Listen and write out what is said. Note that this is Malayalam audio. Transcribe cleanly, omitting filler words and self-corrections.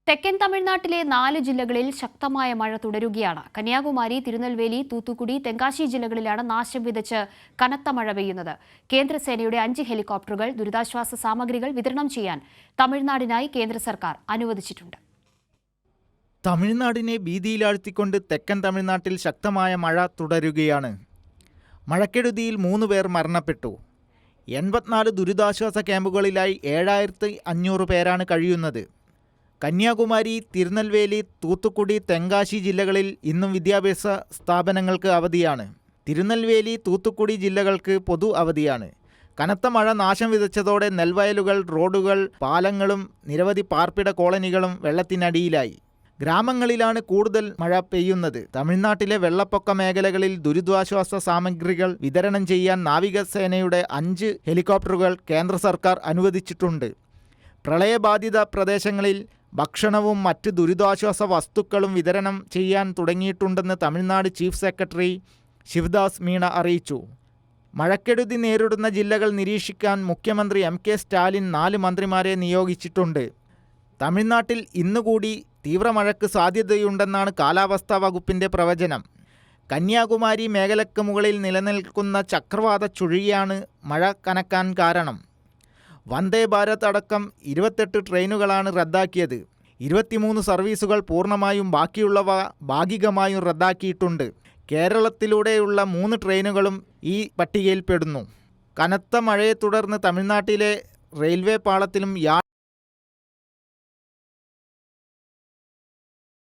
തെക്കൻ തമിഴ്നാട്ടിലെ 4 ജില്ലകളിൽ ശക്തമായ മഴ തുടരുകയാണ്. കന്യാകുമാരി, തിരുനെൽവേലി, തൂത്തുക്കുടി, തെങ്കാശി ജില്ലകളിലാണ് നാശം വിതച്ച് കനത്ത മഴ പെയ്യുന്നത്. കേന്ദ്രസേനയുടെ 5 ഹെലികോപ്റ്ററുകൾ ദുരിതാശ്വാസ സാമഗ്രികൾ വിതരണം ചെയ്യാൻ തമിഴ്നാടിനായി കേന്ദ്ര സർക്കാർ അനുവദിച്ചിട്ടുണ്ട്. തമിഴ്നാടിനെ ഭീതിയിലാഴ്ത്തിക്കൊണ്ട് തെക്കൻ തമിഴ്നാട്ടിൽ ശക്തമായ മഴ തുടരുകയാണ്. മഴക്കെടുതിയിൽ 3 പേർ മരണപ്പെട്ടു. 84 ദുരിതാശ്വാസ ക്യാമ്പുകളിലായി 7500 പേരാണ് കഴിയുന്നത്. കന്യാകുമാരി, തിരുനെൽവേലി, തൂത്തുക്കുടി, തെങ്കാശി ജില്ലകളിൽ ഇന്നും വിദ്യാഭ്യാസ സ്ഥാപനങ്ങൾക്ക് അവധിയാണ്. തിരുനെൽവേലി, തൂത്തുക്കുടി ജില്ലകൾക്ക് പൊതു അവധിയാണ്. കനത്ത മഴ നാശം വിതച്ചതോടെ നെൽവയലുകൾ, റോഡുകൾ, പാലങ്ങളും നിരവധി പാർപ്പിട കോളനികളും വെള്ളത്തിനടിയിലായി. ഗ്രാമങ്ങളിലാണ് കൂടുതൽ മഴ പെയ്യുന്നത്. തമിഴ്നാട്ടിലെ വെള്ളപ്പൊക്ക മേഖലകളിൽ ദുരിതാശ്വാസ സാമഗ്രികൾ വിതരണം ചെയ്യാൻ നാവികസേനയുടെ 5 ഹെലികോപ്റ്ററുകൾ കേന്ദ്ര സർക്കാർ അനുവദിച്ചിട്ടുണ്ട്. പ്രളയബാധിത പ്രദേശങ്ങളിൽ ഭക്ഷണവും മറ്റ് ദുരിതാശ്വാസ വസ്തുക്കളും വിതരണം ചെയ്യാൻ തുടങ്ങിയിട്ടുണ്ടെന്ന് തമിഴ്നാട് ചീഫ് സെക്രട്ടറി ശിവദാസ് മീണ അറിയിച്ചു. മഴക്കെടുതി നേരിടുന്ന ജില്ലകൾ നിരീക്ഷിക്കാൻ മുഖ്യമന്ത്രി MK സ്റ്റാലിൻ 4 മന്ത്രിമാരെ നിയോഗിച്ചിട്ടുണ്ട്. തമിഴ്നാട്ടിൽ ഇന്നുകൂടി തീവ്രമഴയ്ക്ക് സാധ്യതയുണ്ടെന്നാണ് കാലാവസ്ഥാ വകുപ്പിൻ്റെ പ്രവചനം. കന്യാകുമാരി മേഖലയ്ക്ക് മുകളിൽ നിലനിൽക്കുന്ന ചക്രവാത ചുഴിയാണ് മഴ കനക്കാൻ കാരണം. വന്ദേ ഭാരത് അടക്കം 28 ട്രെയിനുകളാണ് റദ്ദാക്കിയത്. 23 സർവീസുകൾ പൂർണ്ണമായും, ബാക്കിയുള്ളവ ഭാഗികമായും റദ്ദാക്കിയിട്ടുണ്ട്. കേരളത്തിലൂടെയുള്ള 3 ട്രെയിനുകളും ഈ പട്ടികയിൽപ്പെടുന്നു. കനത്ത മഴയെ തുടർന്ന് തമിഴ്നാട്ടിലെ റെയിൽവേ പാളത്തിലും